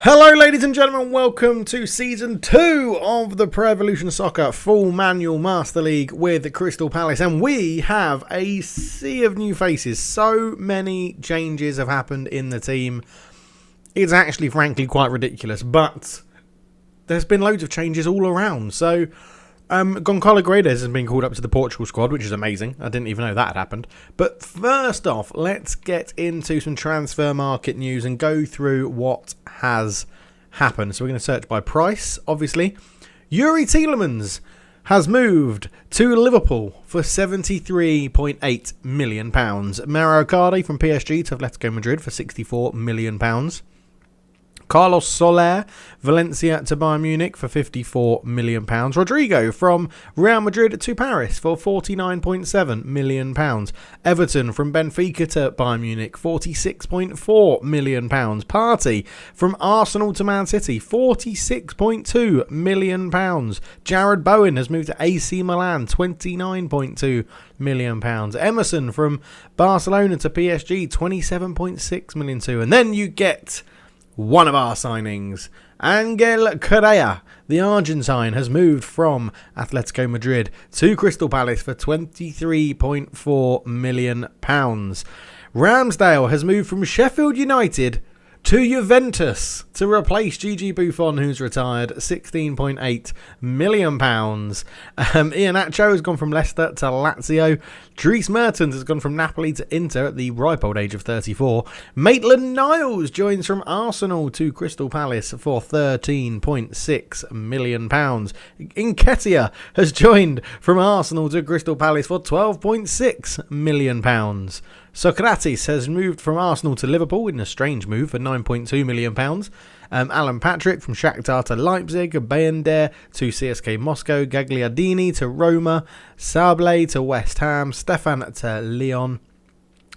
Hello ladies and gentlemen, welcome to Season 2 of the Pro Evolution Soccer Full Manual Master League with Crystal Palace, and we have a sea of new faces. So many changes have happened in the team. It's actually frankly quite ridiculous, but there's been loads of changes all around. So Gonçalo Guedes has been called up to the Portugal squad, which is amazing. I didn't even know that had happened. But first off, let's get into some transfer market news and go through what has happened. So we're going to search by price, obviously. Youri Tielemans has moved to Liverpool for £73.8 million. Mauro Icardi from PSG to Atletico Madrid for £64 million. Carlos Soler, Valencia to Bayern Munich for £54 million. Rodrigo from Real Madrid to Paris for £49.7 million. Everton from Benfica to Bayern Munich, £46.4 million. Partey from Arsenal to Man City, £46.2 million. Jarrod Bowen has moved to AC Milan, £29.2 million. Emerson from Barcelona to PSG, £27.6 million. And then you get one of our signings. Angel Correa, the Argentine, has moved from Atletico Madrid to Crystal Palace for £23.4 million. Ramsdale has moved from Sheffield United to Juventus to replace Gigi Buffon, who's retired, £16.8 million. Iheanacho has gone from Leicester to Lazio. Dries Mertens has gone from Napoli to Inter at the ripe old age of 34. Maitland-Niles joins from Arsenal to Crystal Palace for £13.6 million. Nketiah has joined from Arsenal to Crystal Palace for £12.6 million. Socrates has moved from Arsenal to Liverpool in a strange move for £9.2 million. Alan Patrick from Shakhtar to Leipzig, Bayender to CSK Moscow, Gagliardini to Roma, Sable to West Ham, Stefan to Lyon.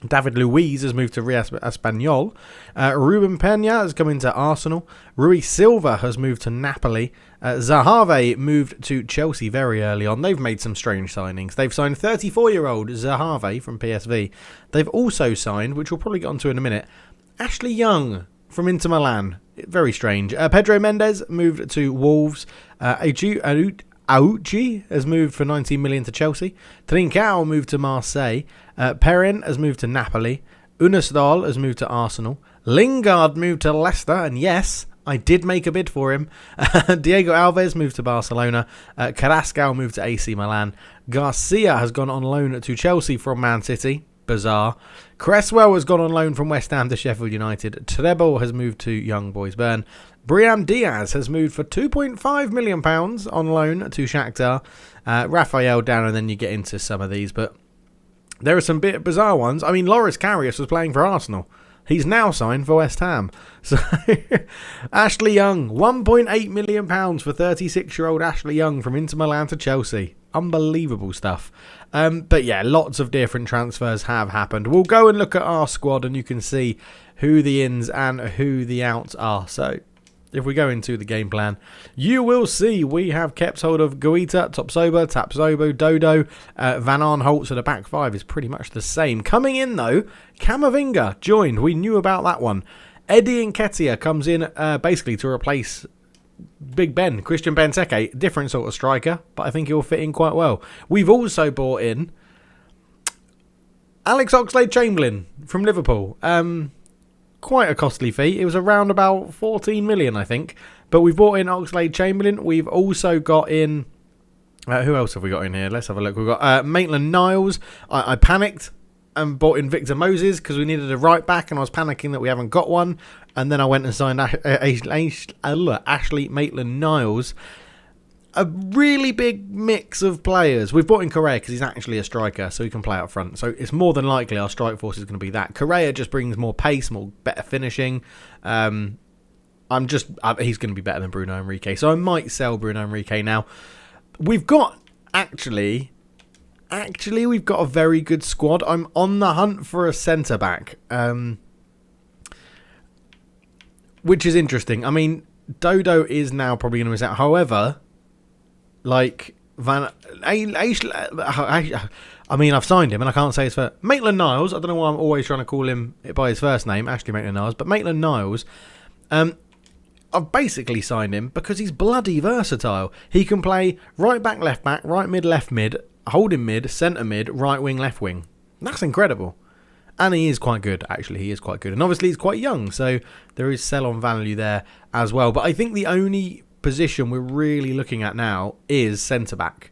David Luiz has moved to Real Espanyol. Ruben Peña has come into Arsenal. Rui Silva has moved to Napoli. Zaha moved to Chelsea very early on. They've made some strange signings. They've signed 34-year-old Zaha from PSV. They've also signed, which we'll probably get onto in a minute, Ashley Young from Inter Milan. Very strange. Pedro Mendes moved to Wolves. Auchi has moved for $19 million to Chelsea. Trincao moved to Marseille. Perrin has moved to Napoli. Unasdal has moved to Arsenal. Lingard moved to Leicester, and yes, I did make a bid for him. Diego Alves moved to Barcelona. Carrasco moved to AC Milan. Garcia has gone on loan to Chelsea from Man City. Bizarre. Cresswell has gone on loan from West Ham to Sheffield United. Treble has moved to Young Boys Bern. Brian Diaz has moved for £2.5 million on loan to Shakhtar. Raphael down, and then you get into some of these, but there are some bit bizarre ones. I mean, Loris Karius was playing for Arsenal. He's now signed for West Ham. So, Ashley Young, £1.8 million for 36-year-old Ashley Young from Inter Milan to Chelsea. Unbelievable stuff. But yeah, lots of different transfers have happened. We'll go and look at our squad and you can see who the ins and who the outs are. So if we go into the game plan, you will see we have kept hold of Guaita, Tapsoba, Dodo, Van Aanholt. So the back five is pretty much the same. Coming in though, Camavinga joined. We knew about that one. Eddie Nketiah comes in basically to replace Big Ben, Christian Benteke, different sort of striker, but I think he'll fit in quite well. We've also brought in Alex Oxlade-Chamberlain from Liverpool. Quite a costly fee. It was around about 14 million, I think. But we've brought in Oxlade-Chamberlain. We've also got in... who else have we got in here? Let's have a look. We've got Maitland-Niles. I panicked and bought in Victor Moses because we needed a right back and I was panicking that we haven't got one. And then I went and signed Ashley Maitland-Niles. A really big mix of players. We've brought in Correa because he's actually a striker, so he can play up front. So it's more than likely our strike force is going to be that. Correa just brings more pace, more better finishing. He's going to be better than Bruno Henrique. So I might sell Bruno Henrique now. We've got Actually, we've got a very good squad. I'm on the hunt for a centre-back, which is interesting. I mean, Dodo is now probably going to miss out. However, like, I've signed him, and I can't say his first. Maitland-Niles, I don't know why I'm always trying to call him by his first name, Ashley Maitland-Niles, but Maitland-Niles, I've basically signed him because he's bloody versatile. He can play right back, left back, right mid, left mid, holding mid, centre mid, right wing, left wing. That's incredible. And he is quite good, actually. He is quite good. And obviously he's quite young, so there is sell-on value there as well. But I think the only position we're really looking at now is centre-back.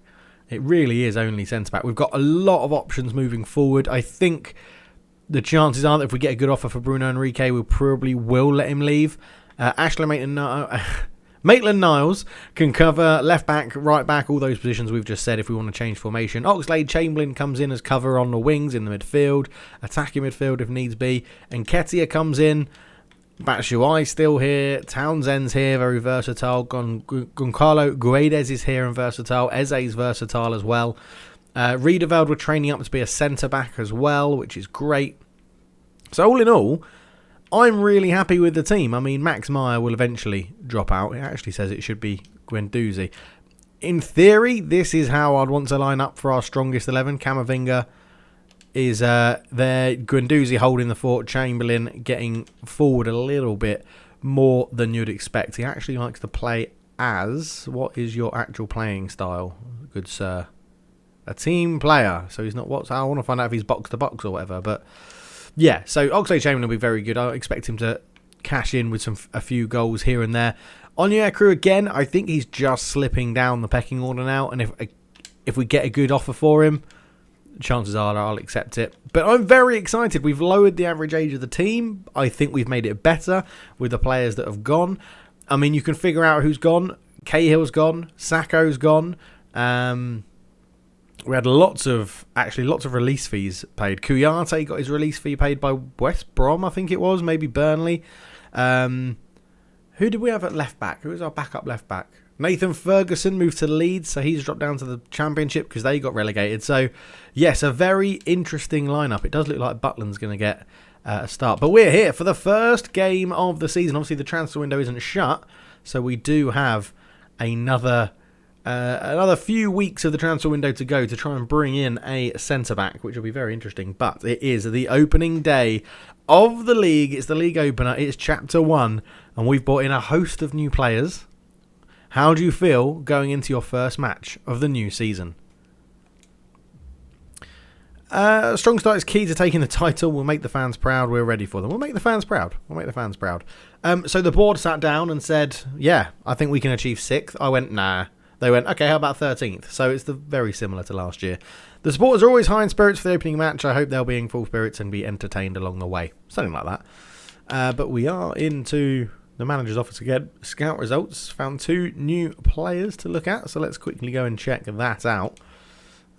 It really is only centre-back. We've got a lot of options moving forward. I think the chances are that if we get a good offer for Bruno Henrique, we probably will let him leave. Ashley Maitland-Niles can cover left back, right back, all those positions we've just said if we want to change formation. Oxlade-Chamberlain comes in as cover on the wings in the midfield, attacking midfield if needs be. And Nketiah comes in. Batshuayi still here. Townsend's here, very versatile. Goncalo Guedes is here and versatile. Eze's versatile as well. Riedeveld, we're training up to be a centre-back as well, which is great. So all in all, I'm really happy with the team. I mean, Max Meyer will eventually drop out. It actually says it should be Guendouzi. In theory, this is how I'd want to line up for our strongest 11. Camavinga is there. Guendouzi holding the fort. Chamberlain getting forward a little bit more than you'd expect. He actually likes to play as... What is your actual playing style, good sir? A team player. So he's not... I want to find out if he's box-to-box or whatever, but... Yeah, so Oxlade-Chamberlain will be very good. I expect him to cash in with a few goals here and there. Onyekuru, again, I think he's just slipping down the pecking order now. And if we get a good offer for him, chances are I'll accept it. But I'm very excited. We've lowered the average age of the team. I think we've made it better with the players that have gone. I mean, you can figure out who's gone. Cahill's gone. Sakho's gone. We had lots of release fees paid. Kouyaté got his release fee paid by West Brom, I think it was, maybe Burnley. Who did we have at left back? Who was our backup left back? Nathan Ferguson moved to Leeds, so he's dropped down to the Championship because they got relegated. So, yes, a very interesting lineup. It does look like Butland's going to get a start. But we're here for the first game of the season. Obviously, the transfer window isn't shut, so we do have another few weeks of the transfer window to go to try and bring in a centre-back, which will be very interesting. But it is the opening day of the league. It's the league opener. It's Chapter 1, and we've brought in a host of new players. How do you feel going into your first match of the new season? A strong start is key to taking the title. We'll make the fans proud. We're ready for them. We'll make the fans proud. So the board sat down and said, yeah, I think we can achieve 6th. I went, nah. They went, okay, how about 13th? So it's very similar to last year. The supporters are always high in spirits for the opening match. I hope they'll be in full spirits and be entertained along the way. Something like that. But we are into the manager's office again. Scout results. Found 2 new players to look at. So let's quickly go and check that out.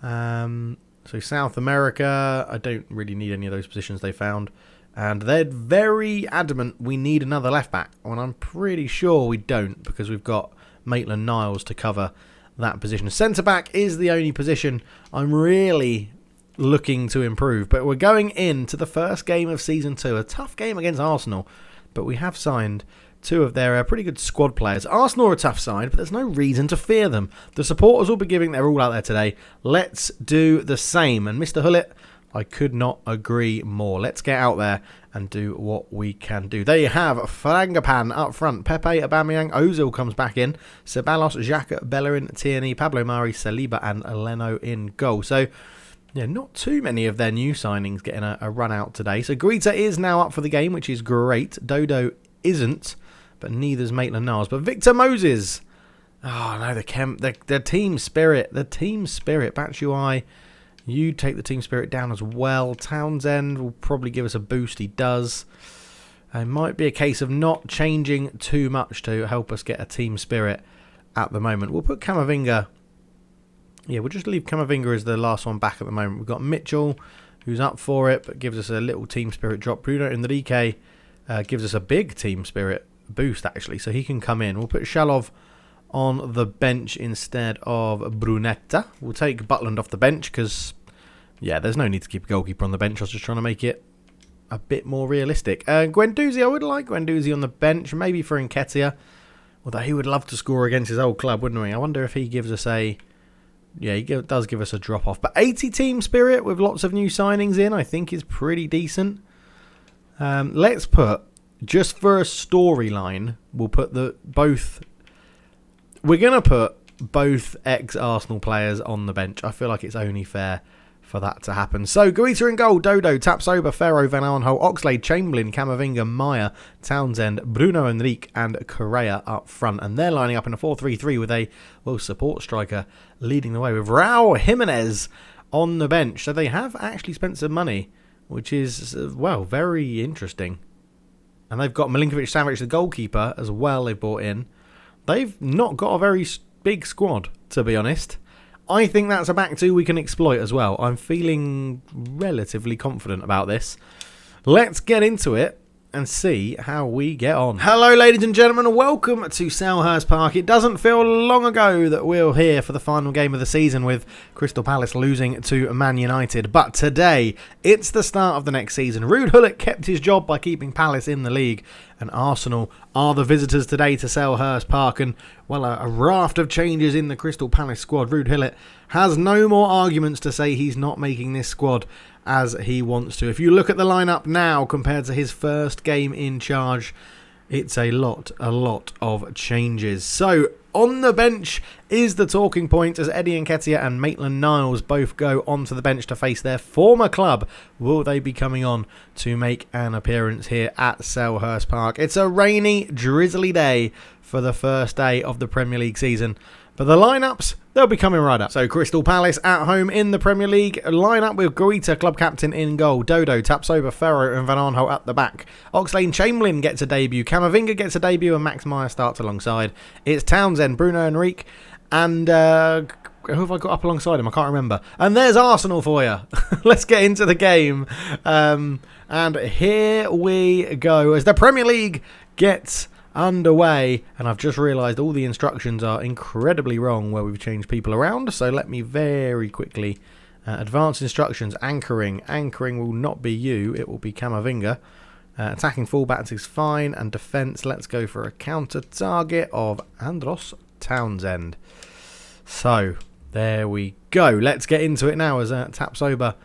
So South America, I don't really need any of those positions they found. And they're very adamant we need another left back. And I'm pretty sure we don't, because we've got Maitland-Niles to cover that position. Centre-back is the only position I'm really looking to improve. But we're going into the first game of Season 2. A tough game against Arsenal. But we have signed 2 of their pretty good squad players. Arsenal are a tough side, but there's no reason to fear them. The supporters will be giving their all out there today. Let's do the same. And Mr. Gullit, I could not agree more. Let's get out there and do what we can do. There you have Frangipan up front. Pepe, Aubameyang, Ozil comes back in. Ceballos, Xhaka, Bellerin, Tierney, Pablo Mari, Saliba and Leno in goal. So, yeah, not too many of their new signings getting a run out today. So Guita is now up for the game, which is great. Dodo isn't, but neither's Maitland-Niles. But Victor Moses. Oh, no, the team spirit. The team spirit. Batshuayi. You take the team spirit down as well. Townsend will probably give us a boost. He does. It might be a case of not changing too much to help us get a team spirit at the moment. We'll put Camavinga. Yeah, we'll just leave Camavinga as the last one back at the moment. We've got Mitchell, who's up for it, but gives us a little team spirit drop. Bruno Henrique gives us a big team spirit boost, actually, so he can come in. We'll put Shalov on the bench instead of Brunetta. We'll take Butland off the bench because, yeah, there's no need to keep a goalkeeper on the bench. I was just trying to make it a bit more realistic. Guendouzi, I would like Guendouzi on the bench, maybe for Nketiah, although he would love to score against his old club, wouldn't he? I wonder if he gives us a... Yeah, he does give us a drop-off. But 80 team spirit with lots of new signings in, I think is pretty decent. Let's put just for a storyline, we'll put both. We're gonna put both ex-Arsenal players on the bench. I feel like it's only fair for that to happen. So, Guita in goal, Dodo, Tapsoba, Ferro, Van Aanholt, Oxlade, Chamberlain, Camavinga, Maya, Townsend, Bruno Henrique and Correa up front. And they're lining up in a 4-3-3 with a support striker leading the way with Raul Jimenez on the bench. So they have actually spent some money, which is, well, very interesting. And they've got Milinkovic-Savic, the goalkeeper, as well, they've brought in. They've not got a very big squad, to be honest. I think that's a back two we can exploit as well. I'm feeling relatively confident about this. Let's get into it and see how we get on. Hello, ladies and gentlemen, and welcome to Selhurst Park. It doesn't feel long ago that we were here for the final game of the season with Crystal Palace losing to Man United. But today, it's the start of the next season. Ruud Gullit kept his job by keeping Palace in the league, and Arsenal are the visitors today to Selhurst Park. And, well, a raft of changes in the Crystal Palace squad. Ruud Gullit has no more arguments to say he's not making this squad as he wants to. If you look at the lineup now compared to his first game in charge, it's a lot of changes. So on the bench is the talking point as Eddie Nketiah and Maitland-Niles both go onto the bench to face their former club. Will they be coming on to make an appearance here at Selhurst Park? It's a rainy, drizzly day for the first day of the Premier League season, but the lineups, they'll be coming right up. So Crystal Palace at home in the Premier League. Line up with Guita, club captain, in goal. Dodo, Tapsoba, Ferro and Van Aanholt at the back. Oxlade Chamberlain gets a debut. Camavinga gets a debut and Max Meyer starts alongside. It's Townsend, Bruno Henrique and who have I got up alongside him? I can't remember. And there's Arsenal for you. Let's get into the game. And here we go as the Premier League gets underway, and I've just realised all the instructions are incredibly wrong where we've changed people around, so let me very quickly advance instructions. Anchoring will not be you, it will be Camavinga. Attacking fullbacks is fine, and defence, let's go for a counter target of Andros Townsend. So there we go, let's get into it now as Tapsoba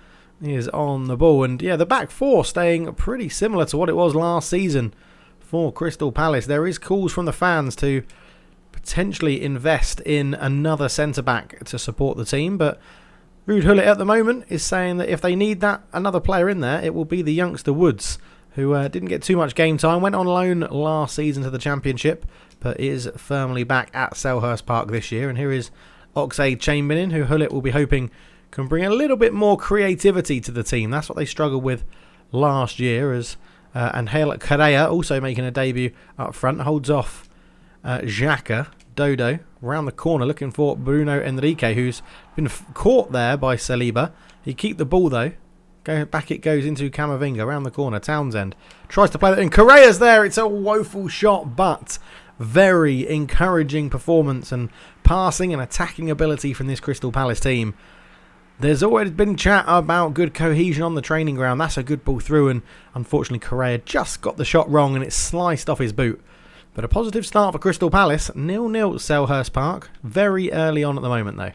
is on the ball. And yeah, the back four staying pretty similar to what it was last season for Crystal Palace. There is calls from the fans to potentially invest in another centre-back to support the team, but Ruud Gullit at the moment is saying that if they need another player in there, it will be the youngster Woods, who didn't get too much game time, went on loan last season to the Championship, but is firmly back at Selhurst Park this year. And here is Oxlade Chamberlain, who Gullit will be hoping can bring a little bit more creativity to the team. That's what they struggled with last year, as and Correa also making a debut up front, holds off Xhaka. Dodo round the corner looking for Bruno Henrique, who's been caught there by Saliba. He keep the ball though. Back it goes into Camavinga around the corner. Townsend tries to play that in. Correa's there. It's a woeful shot, but very encouraging performance and passing and attacking ability from this Crystal Palace team. There's always been chat about good cohesion on the training ground. That's a good ball through, and unfortunately Correa just got the shot wrong and it sliced off his boot. But a positive start for Crystal Palace. 0-0 at Selhurst Park. Very early on at the moment though.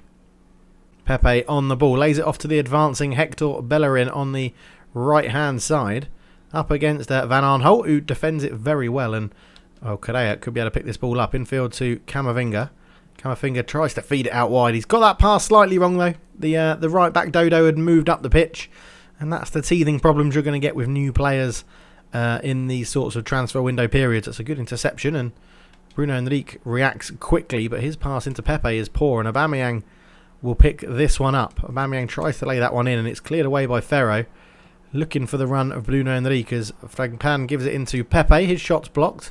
Pepe on the ball. Lays it off to the advancing Hector Bellerin on the right-hand side. Up against Van Aanholt, who defends it very well. And Correa could be able to pick this ball up. Infield to Camavinga. Camavinga tries to feed it out wide. He's got that pass slightly wrong though. The right back Dodo had moved up the pitch, and that's the teething problems you're going to get with new players in these sorts of transfer window periods. That's a good interception, and Bruno Henrique reacts quickly, but his pass into Pepe is poor, and Aubameyang will pick this one up. Aubameyang tries to lay that one in, and it's cleared away by Ferro, looking for the run of Bruno Henrique as Fragpan gives it into Pepe. His shot's blocked,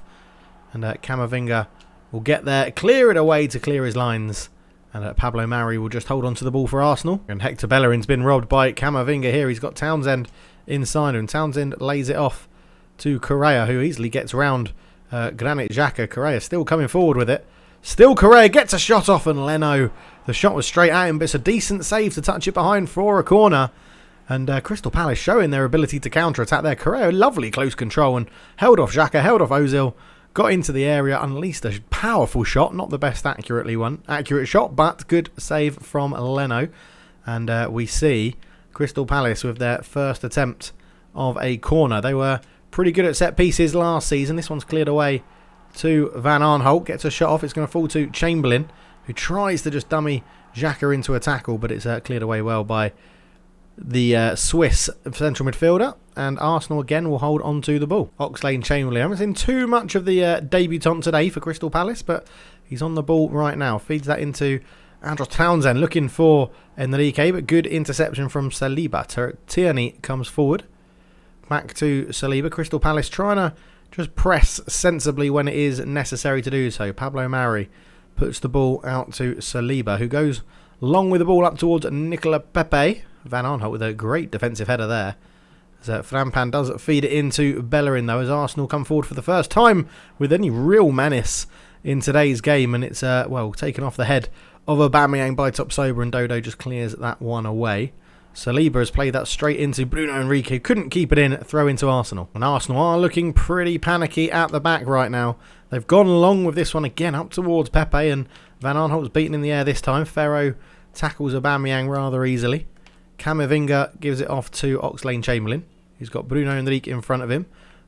and Camavinga will get there, clear it away to clear his lines. And Pablo Mari will just hold on to the ball for Arsenal. And Hector Bellerin's been robbed by Camavinga here. He's got Townsend inside him. Townsend lays it off to Correa, who easily gets round Granit Xhaka. Correa still coming forward with it. Still Correa gets a shot off, and Leno, the shot was straight at him, but it's a decent save to touch it behind for a corner. And Crystal Palace showing their ability to counter-attack there. Correa, lovely close control and held off Xhaka, held off Ozil. Got into the area, unleashed a powerful shot. Not the best accurate shot, but good save from Leno. And we see Crystal Palace with their first attempt of a corner. They were pretty good at set pieces last season. This one's cleared away to Van Aanholt. Gets a shot off. It's going to fall to Chamberlain, who tries to just dummy Xhaka into a tackle, but it's cleared away well by the Swiss central midfielder. And Arsenal again will hold on to the ball. Oxlade-Chamberlain. I haven't seen too much of the debutant today for Crystal Palace, but he's on the ball right now. Feeds that into Andros Townsend, looking for Enrique, but good interception from Saliba. Tierney comes forward. Back to Saliba. Crystal Palace trying to just press sensibly when it is necessary to do so. Pablo Mari puts the ball out to Saliba, who goes long with the ball up towards Nicola Pepe. Van Aanholt with a great defensive header there. As Frampan does feed it into Bellerin, though, as Arsenal come forward for the first time with any real menace in today's game. And it's, well, taken off the head of Aubameyang by Topsoba, and Dodo just clears that one away. Saliba has played that straight into Bruno Henrique, couldn't keep it in, throw into Arsenal. And Arsenal are looking pretty panicky at the back right now. They've gone along with this one again up towards Pepe, and Van Aanholt's beaten in the air this time. Ferro tackles Aubameyang rather easily. Camavinga gives it off to Oxlade-Chamberlain. He's got Bruno Henrique in front of him.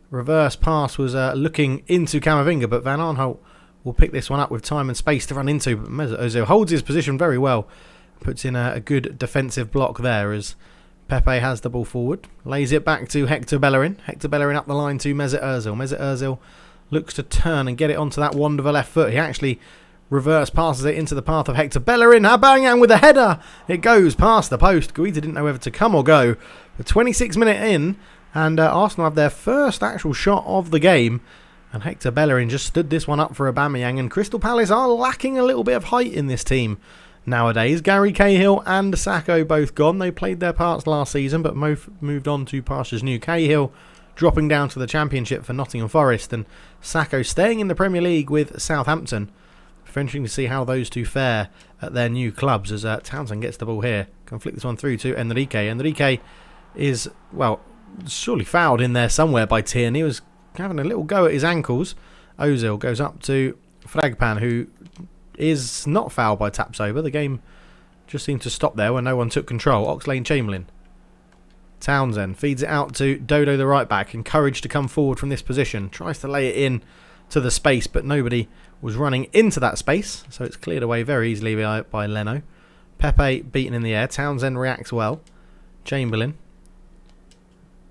Reverse pass was looking into Camavinga, but Van Aanholt will pick this one up with time and space to run into. But Mesut Ozil holds his position very well. Puts in a good defensive block there as Pepe has the ball forward. Lays it back to Hector Bellerin. Hector Bellerin up the line to Mesut Ozil. Mesut Ozil looks to turn and get it onto that wand of a left foot. He actually reverse passes it into the path of Hector Bellerin. Aubameyang with a header. It goes past the post. Guida didn't know whether to come or go. The 26th minute in, and Arsenal have their first actual shot of the game. And Hector Bellerin just stood this one up for Aubameyang. And Crystal Palace are lacking a little bit of height in this team nowadays. Gary Cahill and Sakho both gone. They played their parts last season, but moved on to pastures new. Cahill dropping down to the Championship for Nottingham Forest, and Sakho staying in the Premier League with Southampton. Interesting to see how those two fare at their new clubs as Townsend gets the ball here. Can flick this one through to Enrique. Enrique is, well, surely fouled in there somewhere by Tierney. He was having a little go at his ankles. Ozil goes up to Fragpan, who is not fouled by Tapsoba. The game just seemed to stop there when no one took control. Oxlade-Chamberlain. Townsend feeds it out to Dodo, the right back, encouraged to come forward from this position. Tries to lay it in to the space, but nobody was running into that space, so it's cleared away very easily by Leno. Pepe beaten in the air. Townsend reacts well. Chamberlain.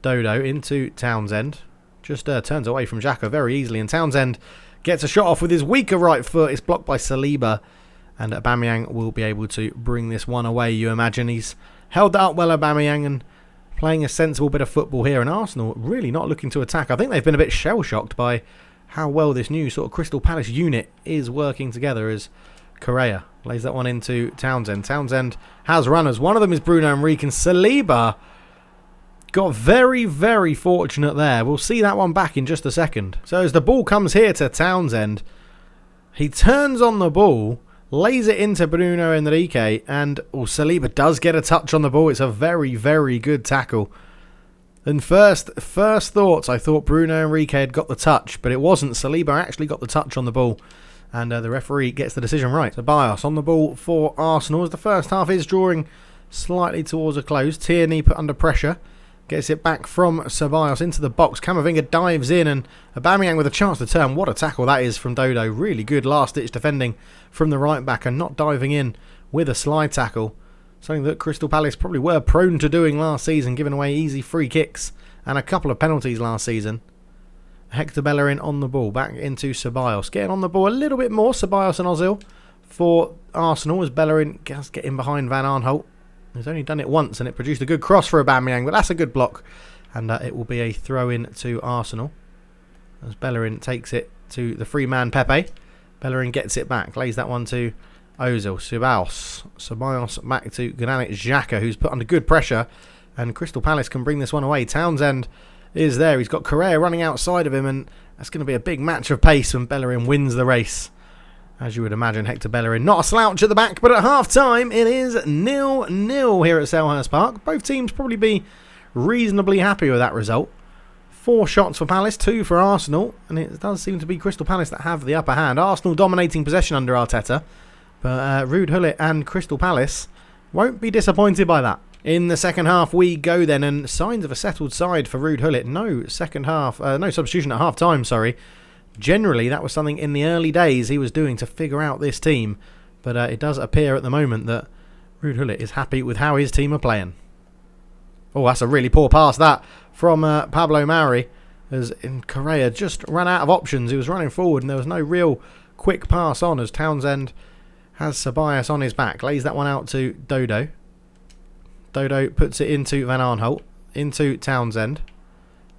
Dodo into Townsend. Just turns away from Xhaka very easily, and Townsend gets a shot off with his weaker right foot. It's blocked by Saliba, and Aubameyang will be able to bring this one away, you imagine. He's held that up well, Aubameyang, and playing a sensible bit of football here, and Arsenal really not looking to attack. I think they've been a bit shell-shocked by how well this new sort of Crystal Palace unit is working together, as Correa lays that one into Townsend. Townsend has runners. One of them is Bruno Henrique, and Saliba got very, very fortunate there. We'll see that one back in just a second. So as the ball comes here to Townsend, he turns on the ball, lays it into Bruno Henrique, and Saliba does get a touch on the ball. It's a very, very good tackle. And first thoughts, I thought Bruno Henrique had got the touch, but it wasn't. Saliba actually got the touch on the ball, and the referee gets the decision right. So Bios on the ball for Arsenal as the first half is drawing slightly towards a close. Tierney put under pressure. Gets it back from Ceballos into the box. Camavinga dives in, and Aubameyang with a chance to turn. What a tackle that is from Dodo. Really good last-ditch defending from the right back, and not diving in with a slide tackle. Something that Crystal Palace probably were prone to doing last season, giving away easy free kicks and a couple of penalties last season. Hector Bellerin on the ball, back into Ceballos. Getting on the ball a little bit more, Ceballos and Ozil for Arsenal, as Bellerin gets getting behind Van Aanholt. He's only done it once, and it produced a good cross for Aubameyang, but that's a good block, and it will be a throw-in to Arsenal as Bellerin takes it to the free man Pepe. Bellerin gets it back, lays that one to Ozil. Ceballos back to Granit Xhaka, who's put under good pressure, and Crystal Palace can bring this one away. Townsend is there. He's got Correa running outside of him, and that's going to be a big match of pace when Bellerin wins the race. As you would imagine, Hector Bellerin not a slouch at the back, but at half-time it is 0-0 here at Selhurst Park. Both teams probably be reasonably happy with that result. 4 shots for Palace, 2 for Arsenal, and it does seem to be Crystal Palace that have the upper hand. Arsenal dominating possession under Arteta, but Ruud Gullit and Crystal Palace won't be disappointed by that. In the second half we go then, and signs of a settled side for Ruud Gullit. No second half, no substitution at half time, sorry. Generally, that was something in the early days he was doing to figure out this team. But it does appear at the moment that Ruud Gullit is happy with how his team are playing. Oh, that's a really poor pass, that, from Pablo Mari. As in Correa just ran out of options. He was running forward and there was no real quick pass on, as Townsend has Ceballos on his back. Lays that one out to Dodo. Dodo puts it into Van Aanholt. Into Townsend.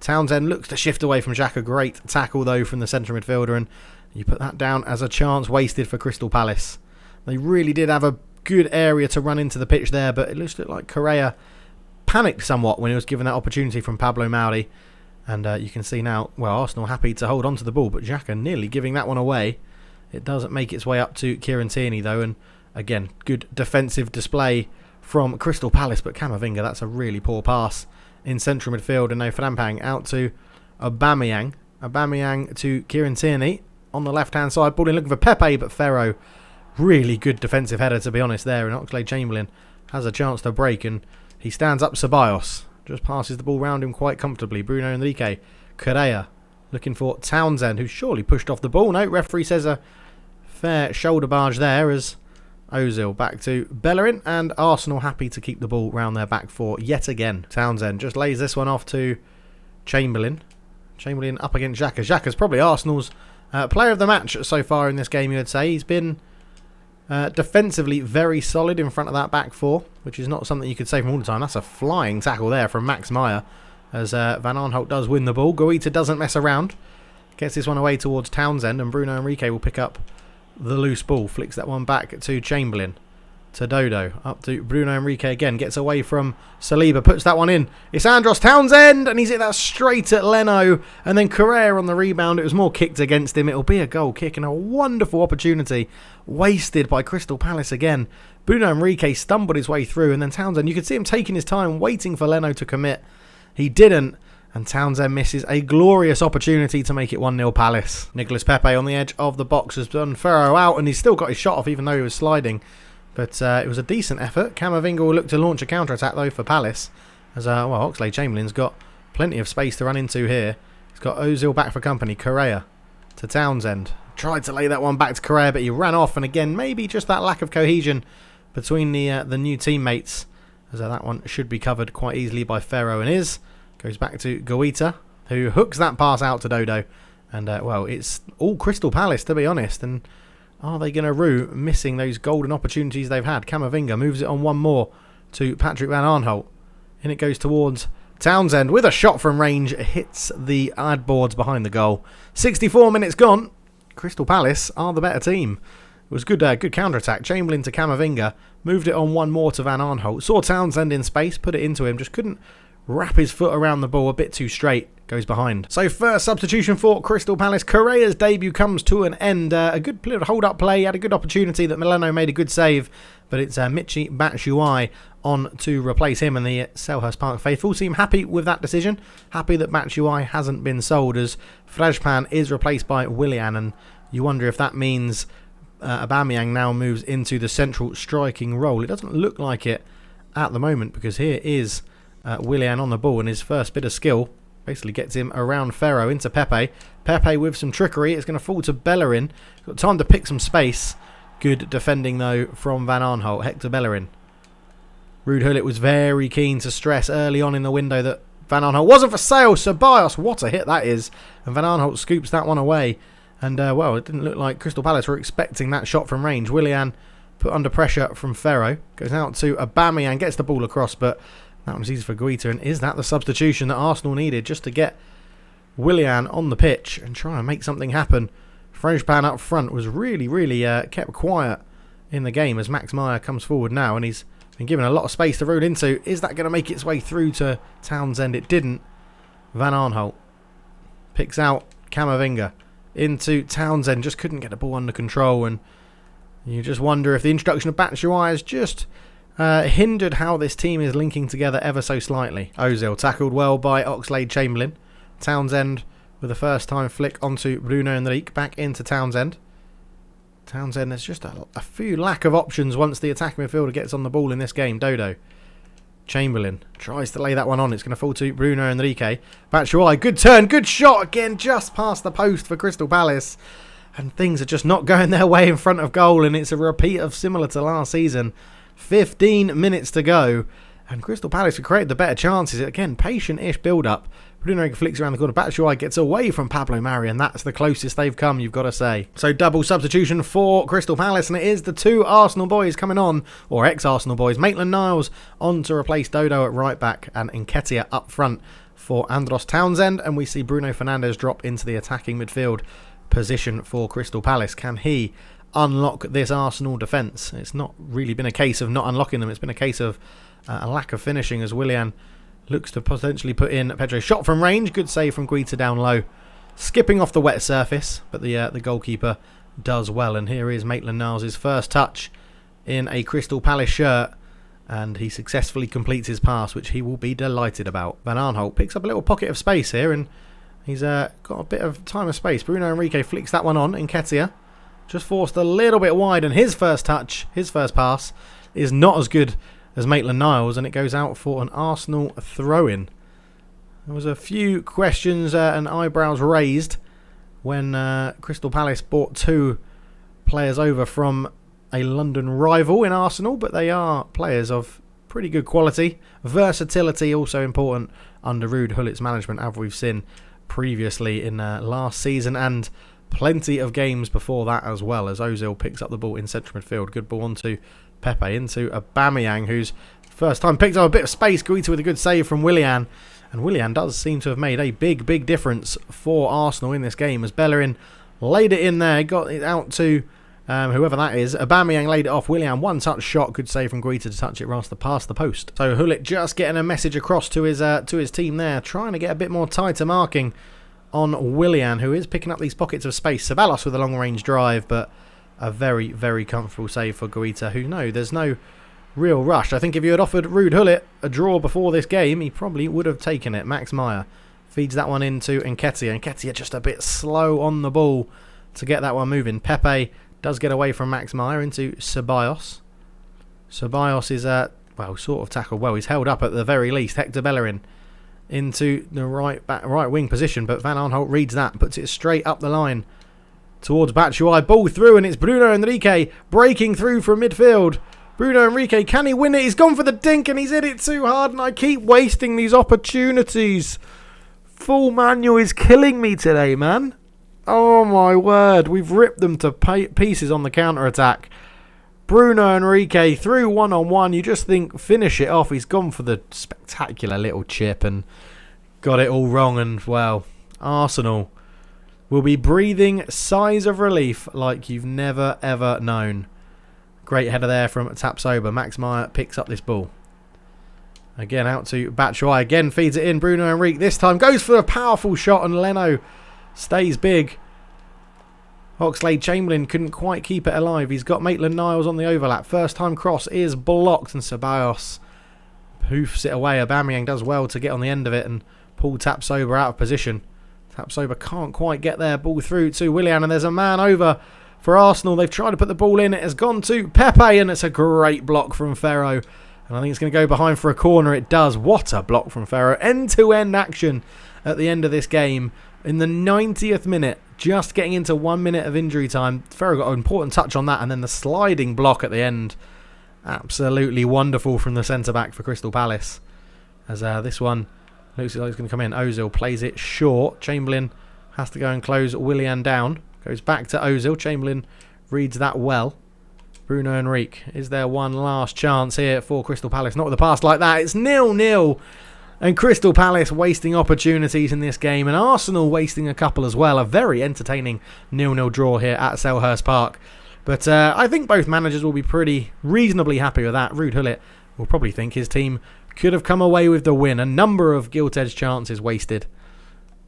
Townsend looks to shift away from Xhaka. Great tackle, though, from the centre midfielder. And you put that down as a chance wasted for Crystal Palace. They really did have a good area to run into the pitch there, but it looked like Correa panicked somewhat when he was given that opportunity from Pablo Mari. And you can see now, well, Arsenal happy to hold on to the ball, but Xhaka nearly giving that one away. It doesn't make its way up to Kieran Tierney, though, and again, good defensive display from Crystal Palace, but Camavinga, that's a really poor pass in central midfield, and now Frampang out to Aubameyang. Aubameyang to Kieran Tierney on the left-hand side, ball in looking for Pepe, but Ferro, really good defensive header, to be honest, there, and Oxlade-Chamberlain has a chance to break, and he stands up Ceballos. Just passes the ball round him quite comfortably. Bruno Henrique. Correa looking for Townsend, who surely pushed off the ball. No, referee says a fair shoulder barge there, as Ozil back to Bellerin, and Arsenal happy to keep the ball round their back four yet again. Townsend just lays this one off to Chamberlain. Chamberlain up against Xhaka. Xhaka's probably Arsenal's player of the match so far in this game, you would say. He's been defensively very solid in front of that back four, which is not something you could say from all the time. That's a flying tackle there from Max Meyer, as Van Aanholt does win the ball. Guaita doesn't mess around. Gets this one away towards Townsend, and Bruno Henrique will pick up the loose ball. Flicks that one back to Chamberlain. To Dodo. Up to Bruno Henrique again. Gets away from Saliba. Puts that one in. It's Andros Townsend, and he's hit that straight at Leno. And then Correa on the rebound. It was more kicked against him. It'll be a goal kick, and a wonderful opportunity wasted by Crystal Palace again. Bruno Henrique stumbled his way through, and then Townsend, you could see him taking his time, waiting for Leno to commit. He didn't, and Townsend misses a glorious opportunity to make it 1-0 Palace. Nicolas Pepe on the edge of the box has done Ferro out, and he's still got his shot off even though he was sliding. But it was a decent effort. Camavinga will look to launch a counter-attack, though, for Palace. As, Oxlade-Chamberlain's got plenty of space to run into here. He's got Ozil back for company. Correa to Townsend. Tried to lay that one back to Correa, but he ran off. And again, maybe just that lack of cohesion between the new teammates. As that one should be covered quite easily by Ferro, and is. Goes back to Guaita, who hooks that pass out to Dodo. And, it's all Crystal Palace, to be honest. And are they going to rue missing those golden opportunities they've had? Camavinga moves it on one more to Patrick Van Aanholt. And it goes towards Townsend with a shot from range. It hits the ad boards behind the goal. 64 minutes gone. Crystal Palace are the better team. It was good counter-attack. Chamberlain to Camavinga. Moved it on one more to Van Aanholt. Saw Townsend in space. Put it into him. Just couldn't wrap his foot around the ball, a bit too straight. Goes behind. So first substitution for Crystal Palace. Correa's debut comes to an end. A good hold-up play. He had a good opportunity that Milano made a good save. But it's Michy Batshuayi on to replace him, and the Selhurst Park faithful seem happy with that decision. Happy that Batshuayi hasn't been sold, as Frejpan is replaced by Willian, and you wonder if that means Aubameyang now moves into the central striking role. It doesn't look like it at the moment, because here is Willian on the ball, and his first bit of skill basically gets him around Ferro into Pepe. Pepe with some trickery. It's going to fall to Bellerin. Got time to pick some space. Good defending, though, from Van Aanholt. Hector Bellerin. Ruud Gullit was very keen to stress early on in the window that Van Aanholt wasn't for sale. Ceballos, what a hit that is. And Van Aanholt scoops that one away. And, it didn't look like Crystal Palace were expecting that shot from range. Willian put under pressure from Ferro. Goes out to Aubameyang. Gets the ball across, but that was easy for Guaita. And is that the substitution that Arsenal needed just to get Willian on the pitch and try and make something happen? Frejpan up front was really kept quiet in the game as Max Meyer comes forward now, and he's been given a lot of space to roll into. Is that going to make its way through to Townsend? It didn't. Van Aanholt picks out Camavinga into Townsend. Just couldn't get the ball under control, and you just wonder if the introduction of Batshuayi has just hindered how this team is linking together ever so slightly. Ozil tackled well by Oxlade-Chamberlain. Townsend with a first-time flick onto Bruno Henrique. Back into Townsend. Townsend, there's just a few lack of options once the attacking midfielder gets on the ball in this game. Dodo Chamberlain tries to lay that one on. It's going to fall to Bruno Henrique. Batshuayi, good turn, good shot again, just past the post for Crystal Palace. And things are just not going their way in front of goal, and it's a repeat of similar to last season. 15 minutes to go, and Crystal Palace have created the better chances. Again, patient-ish build-up. Bruno flicks around the corner. Batshuayi gets away from Pablo Mari, and that's the closest they've come, you've got to say. So double substitution for Crystal Palace, and it is the two Arsenal boys coming on, or ex-Arsenal boys. Maitland-Niles on to replace Dodo at right back, and Nketiah up front for Andros Townsend, and we see Bruno Fernandes drop into the attacking midfield position for Crystal Palace. Can he unlock this Arsenal defence? It's not really been a case of not unlocking them. It's been a case of a lack of finishing, as Willian looks to potentially put in Pedro. Shot from range. Good save from Guita down low. Skipping off the wet surface, but the goalkeeper does well. And here is Maitland-Niles' first touch in a Crystal Palace shirt. And he successfully completes his pass, which he will be delighted about. Van Aanholt picks up a little pocket of space here, and he's got a bit of time of space. Bruno Henrique flicks that one on. Nketiah just forced a little bit wide, and his first touch, his first pass, is not as good as Maitland-Niles, and it goes out for an Arsenal throw-in. There was a few questions and eyebrows raised when Crystal Palace bought two players over from a London rival in Arsenal, but they are players of pretty good quality. Versatility also important under Ruud Gullit's management, as we've seen previously in last season, and plenty of games before that as well, as Ozil picks up the ball in central midfield. Good ball onto Pepe, into Aubameyang, who's first time picked up a bit of space. Guita with a good save from Willian, and Willian does seem to have made a big difference for Arsenal in this game, as Bellerin laid it in there, got it out to whoever that is. Aubameyang laid it off. Willian, one touch shot, good save from Guita to touch it past the post. So Gullit just getting a message across to his team there, trying to get a bit more tighter marking on Willian, who is picking up these pockets of space. Ceballos with a long range drive, but a very comfortable save for Guita, who there's no real rush. I think if you had offered Ruud Gullit a draw before this game, he probably would have taken it. Max Meyer feeds that one into Nketiah. Nketiah just a bit slow on the ball to get that one moving. Pepe does get away from Max Meyer into Ceballos. Ceballos is sort of tackled well. He's held up at the very least. Hector Bellerin into the right wing position, but Van Aanholt reads that, puts it straight up the line towards Batshuayi. Ball through, and it's Bruno Henrique breaking through from midfield. Bruno Henrique, can he win it? He's gone for the dink, and he's hit it too hard, and I keep wasting these opportunities. Full manual is killing me today, man. Oh my word, we've ripped them to pieces on the counter-attack. Bruno Henrique through one-on-one. You just think, finish it off. He's gone for the spectacular little chip and got it all wrong, and well, Arsenal will be breathing sighs of relief like you've never ever known. Great header there from Tapsoba. Max Meyer picks up this ball. Again out to Batshuayi. Again feeds it in. Bruno Henrique this time goes for a powerful shot, and Leno stays big. Oxlade-Chamberlain couldn't quite keep it alive. He's got Maitland-Niles on the overlap. First time cross is blocked, and Ceballos hoofs it away. Aubameyang does well to get on the end of it and pull Tapsoba out of position. Tapsoba can't quite get there. Ball through to Willian, and there's a man over for Arsenal. They've tried to put the ball in. It has gone to Pepe, and it's a great block from Ferro. And I think it's going to go behind for a corner. It does. What a block from Ferro. End-to-end action at the end of this game. In the 90th minute, just getting into 1 minute of injury time. Ferro got an important touch on that, and then the sliding block at the end. Absolutely wonderful from the centre-back for Crystal Palace. As this one looks like it's going to come in. Ozil plays it short. Chamberlain has to go and close Willian down. Goes back to Ozil. Chamberlain reads that well. Bruno Henrique. Is there one last chance here for Crystal Palace? Not with a pass like that. It's 0-0. And Crystal Palace wasting opportunities in this game, and Arsenal wasting a couple as well. A very entertaining 0-0 draw here at Selhurst Park. But I think both managers will be pretty reasonably happy with that. Ruud Gullit will probably think his team could have come away with the win. A number of gilt-edged chances wasted,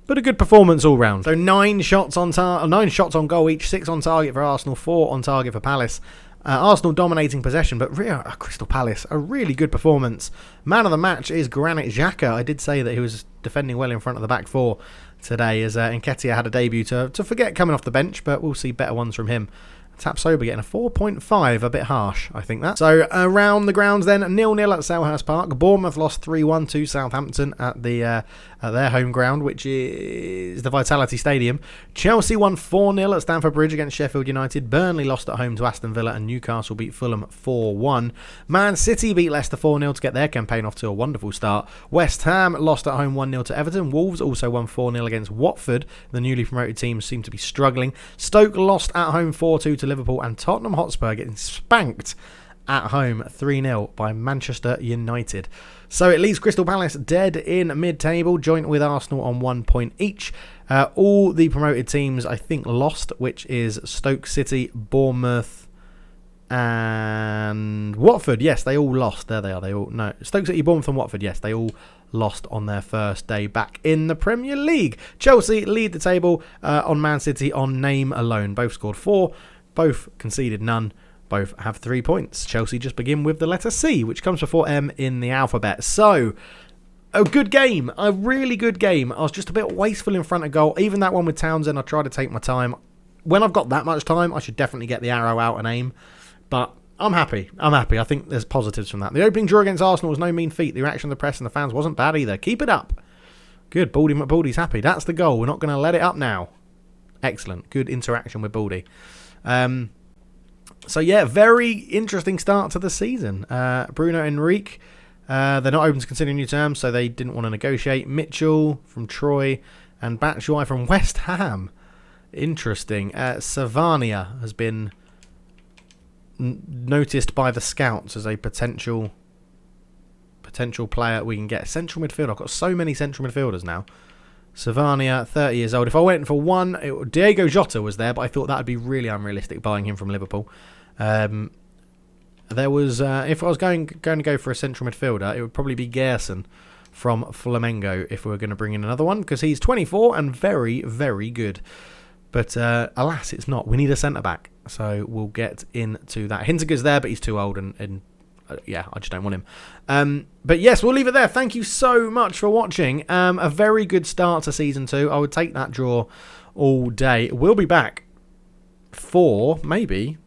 but a good performance all round. So 9 shots on goal each, 6 on target for Arsenal, 4 on target for Palace. Arsenal dominating possession, but Crystal Palace, a really good performance. Man of the match is Granit Xhaka. I did say that he was defending well in front of the back four today, as Nketiah had a debut to forget coming off the bench, but we'll see better ones from him Tapsoba getting a 4.5, a bit harsh, I think that. So around the grounds then, 0-0 at Selhurst Park. Bournemouth lost 3-1 to Southampton at their home ground, which is the Vitality Stadium. Chelsea won 4-0 at Stamford Bridge against Sheffield United. Burnley lost at home to Aston Villa, and Newcastle beat Fulham 4-1. Man City beat Leicester 4-0 to get their campaign off to a wonderful start. West Ham lost at home 1-0 to Everton. Wolves also won 4-0 against Watford. The newly promoted teams seem to be struggling. Stoke lost at home 4-2 to Liverpool, and Tottenham Hotspur getting spanked at home 3-0 by Manchester United. So it leaves Crystal Palace dead in mid-table, joint with Arsenal on 1 point each. All the promoted teams, I think, lost, which is Stoke City, Bournemouth, and Watford. Yes, they all lost. There they are. Stoke City, Bournemouth, and Watford. Yes, they all lost on their first day back in the Premier League. Chelsea lead the table on Man City on name alone. Both scored 4. Both conceded none. Both have 3 points. Chelsea just begin with the letter C, which comes before M in the alphabet. So, a good game. A really good game. I was just a bit wasteful in front of goal. Even that one with Townsend, I tried to take my time. When I've got that much time, I should definitely get the arrow out and aim. But I'm happy. I think there's positives from that. The opening draw against Arsenal was no mean feat. The reaction of the press and the fans wasn't bad either. Keep it up. Good. Baldy McBaldy's happy. That's the goal. We're not going to let it up now. Excellent. Good interaction with Baldy. So yeah, very interesting start to the season. Bruno Enrique, they're not open to considering new terms, so they didn't want to negotiate. Mitchell from Troy and Batshuayi from West Ham. Interesting. Savania has been noticed by the scouts as a potential player we can get. Central midfielder. I've got so many central midfielders now. Savania, 30 years old. If I went for one, Diego Jota was there, but I thought that would be really unrealistic buying him from Liverpool. There was, if I was going to go for a central midfielder, it would probably be Gerson from Flamengo if we were going to bring in another one, because he's 24 and very, very good. But alas, it's not. We need a centre-back, so we'll get into that. Hinteregger's there, but he's too old, and yeah, I just don't want him. But yes, we'll leave it there. Thank you so much for watching. A very good start to Season 2. I would take that draw all day. We'll be back for, maybe,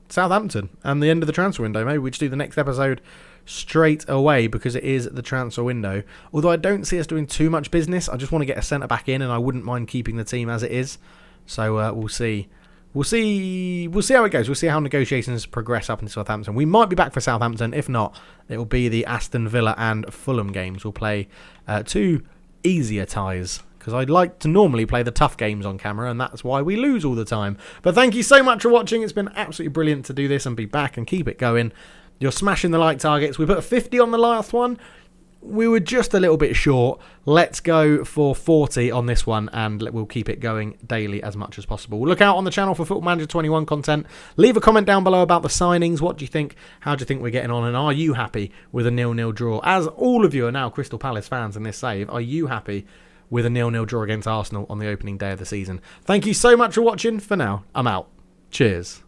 Southampton and the end of the transfer window. Maybe we just do the next episode straight away because it is the transfer window. Although I don't see us doing too much business. I just want to get a centre-back in, and I wouldn't mind keeping the team as it is. So we'll see. We'll see how it goes. We'll see how negotiations progress up into Southampton. We might be back for Southampton. If not, it will be the Aston Villa and Fulham games. We'll play 2 easier ties, because I'd like to normally play the tough games on camera, and that's why we lose all the time. But thank you so much for watching. It's been absolutely brilliant to do this and be back and keep it going. You're smashing the like targets. We put a 50 on the last one. We were just a little bit short. Let's go for 40 on this one, and we'll keep it going daily as much as possible. Look out on the channel for Football Manager 21 content. Leave a comment down below about the signings. What do you think? How do you think we're getting on? And are you happy with a 0-0 draw? As all of you are now Crystal Palace fans in this save, are you happy with a 0-0 draw against Arsenal on the opening day of the season? Thank you so much for watching. For now, I'm out. Cheers.